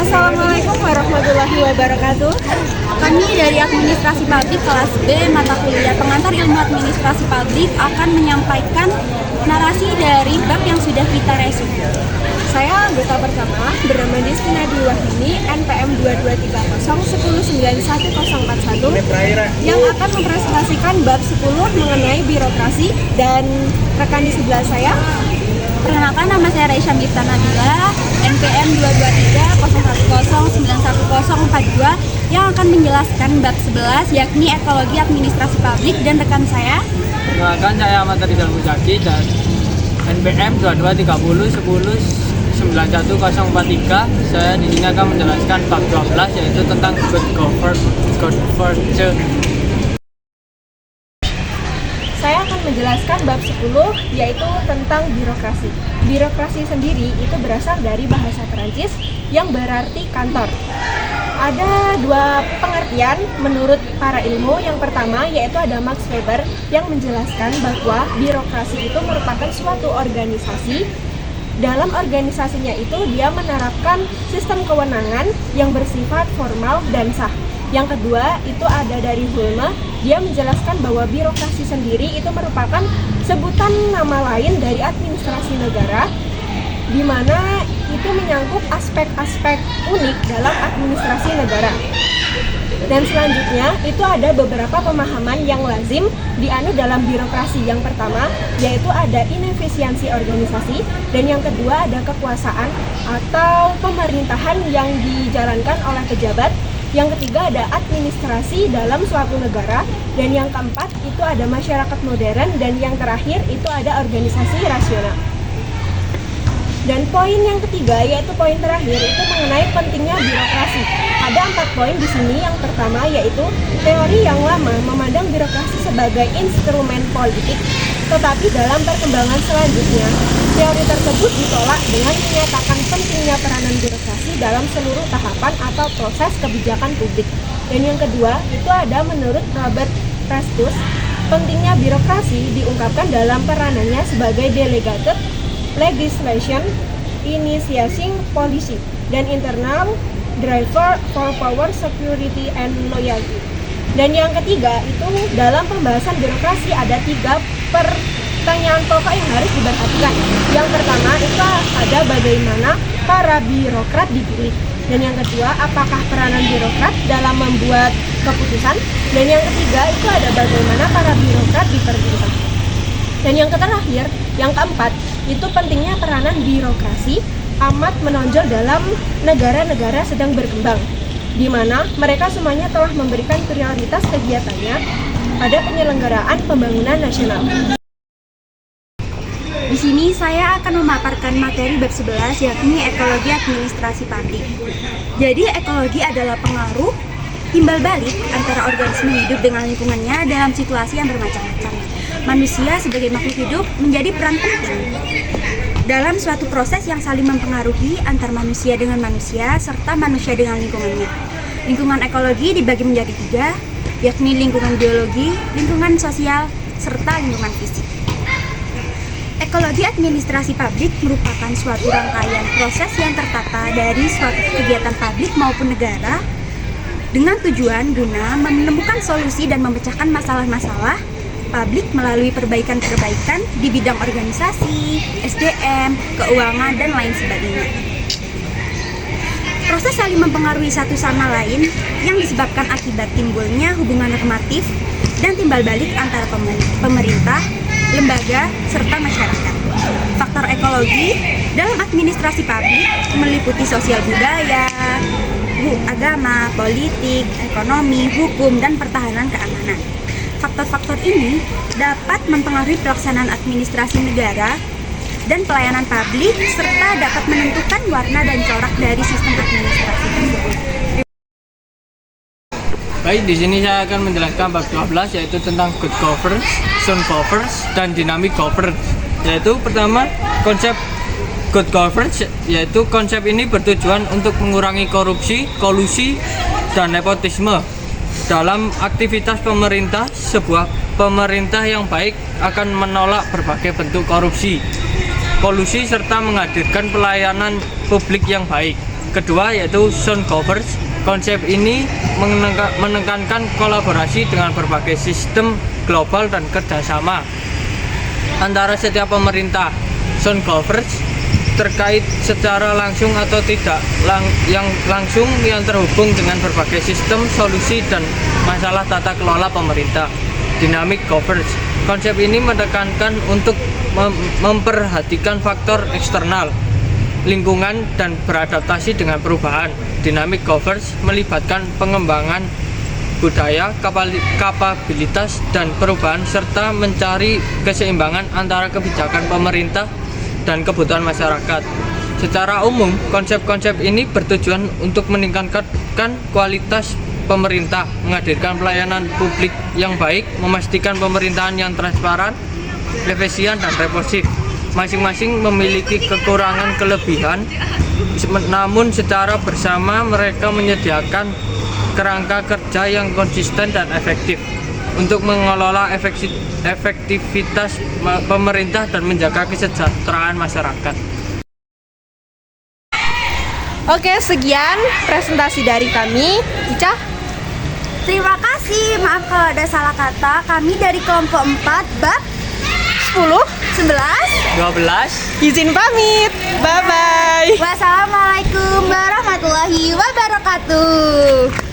Assalamualaikum warahmatullahi wabarakatuh. Kami dari Administrasi Publik kelas B mata kuliah Pengantar Ilmu Administrasi Publik akan menyampaikan narasi dari bab yang sudah kita resume. Saya anggota pertama bernama Destina Diwahini NPM 22301091041 yang akan mempresentasikan bab 10 mengenai birokrasi, dan rekan di sebelah saya. Perkenalkan, nama saya Raisya Miftah Nabila, NPM 22301091042 yang akan menjelaskan bab 11 yakni ekologi administrasi publik, dan rekan saya. Perkenalkan, saya Ahmad Rizal Muzaki dan NPM 22301043. Saya di sini akan menjelaskan bab 12 yaitu tentang good governance. Saya akan menjelaskan bab 10 yaitu tentang birokrasi. Birokrasi sendiri itu berasal dari bahasa Perancis yang berarti kantor. Ada dua pengertian menurut para ilmu. Yang pertama yaitu ada Max Weber yang menjelaskan bahwa birokrasi itu merupakan suatu organisasi. Dalam organisasinya itu dia menerapkan sistem kewenangan yang bersifat formal dan sah. Yang kedua itu ada dari Hulme, dia menjelaskan bahwa birokrasi sendiri itu merupakan sebutan nama lain dari administrasi negara, di mana itu menyangkut aspek-aspek unik dalam administrasi negara. Dan selanjutnya itu ada beberapa pemahaman yang lazim dianut dalam birokrasi. Yang pertama yaitu ada inefisiensi organisasi, dan yang kedua ada kekuasaan atau pemerintahan yang dijalankan oleh pejabat. Yang ketiga ada administrasi dalam suatu negara, dan yang keempat itu ada masyarakat modern, dan yang terakhir itu ada organisasi rasional. Dan poin yang ketiga yaitu poin terakhir itu mengenai pentingnya birokrasi. Ada 4 poin di sini. Yang pertama yaitu teori yang lama memandang birokrasi sebagai instrumen politik, tetapi dalam perkembangan selanjutnya teori tersebut ditolak dengan menyatakan pentingnya peranan birokrasi dalam seluruh tahapan atau proses kebijakan publik. Dan yang kedua itu ada menurut Robert Prestus, pentingnya birokrasi diungkapkan dalam peranannya sebagai delegated legislation, initiating policy, dan internal driver for power, security, and loyalty. Dan yang ketiga itu dalam pembahasan birokrasi ada 3 pertanyaan pokok yang harus diperhatikan. Yang pertama itu ada bagaimana para birokrat dipilih, dan yang kedua apakah peranan birokrat dalam membuat keputusan, dan yang ketiga itu ada bagaimana para birokrat diperintah. Dan yang terakhir, yang keempat, itu pentingnya peranan birokrasi amat menonjol dalam negara-negara sedang berkembang, di mana mereka semuanya telah memberikan prioritas kegiatannya pada penyelenggaraan pembangunan nasional. Di sini saya akan memaparkan materi bab 11 yakni ekologi administrasi publik. Jadi ekologi adalah pengaruh timbal balik antara organisme hidup dengan lingkungannya dalam situasi yang bermacam-macam. Manusia sebagai makhluk hidup menjadi peran penting dalam suatu proses yang saling mempengaruhi antar manusia dengan manusia serta manusia dengan lingkungannya. Lingkungan ekologi dibagi menjadi 3, yakni lingkungan biologi, lingkungan sosial, serta lingkungan fisik. Ekologi administrasi publik merupakan suatu rangkaian proses yang tertata dari suatu kegiatan publik maupun negara dengan tujuan guna menemukan solusi dan memecahkan masalah-masalah publik melalui perbaikan-perbaikan di bidang organisasi, SDM, keuangan, dan lain sebagainya. Proses saling mempengaruhi satu sama lain yang disebabkan akibat timbulnya hubungan normatif dan timbal balik antara pemerintah, lembaga, serta masyarakat. Faktor ekologi dalam administrasi publik meliputi sosial budaya, agama, politik, ekonomi, hukum, dan pertahanan keamanan. Faktor-faktor ini dapat mempengaruhi pelaksanaan administrasi negara dan pelayanan publik, serta dapat menentukan warna dan corak dari sistem administrasi tersebut. Baik, di sini saya akan menjelaskan bab 12 yaitu tentang good governance, sound governance, dan dynamic governance. Yaitu pertama, konsep good governance, yaitu konsep ini bertujuan untuk mengurangi korupsi, kolusi, dan nepotisme dalam aktivitas pemerintah. Sebuah pemerintah yang baik akan menolak berbagai bentuk korupsi, kolusi, serta menghadirkan pelayanan publik yang baik. kedua yaitu sound governance. Konsep ini menekankan kolaborasi dengan berbagai sistem global dan kerjasama antara setiap pemerintah. Sound governance terkait secara langsung atau tidak yang terhubung dengan berbagai sistem, solusi, dan masalah tata kelola pemerintah. Dynamic governance. Konsep ini menekankan untuk memperhatikan faktor eksternal, lingkungan, dan beradaptasi dengan perubahan. Dynamic governance melibatkan pengembangan budaya, kapabilitas, dan perubahan serta mencari keseimbangan antara kebijakan pemerintah dan kebutuhan masyarakat. Secara umum, konsep-konsep ini bertujuan untuk meningkatkan kualitas pemerintah, menghadirkan pelayanan publik yang baik, memastikan pemerintahan yang transparan, efisien, dan responsif. Masing-masing memiliki kekurangan kelebihan, namun secara bersama mereka menyediakan kerangka kerja yang konsisten dan efektif untuk mengelola efektivitas pemerintah dan menjaga kesejahteraan masyarakat. Oke, sekian presentasi dari kami. Ica? Terima kasih, maaf kalau ada salah kata. Kami dari kelompok 4 bab 10, 11. 12. izin pamit. Bye-bye. Wassalamualaikum warahmatullahi wabarakatuh.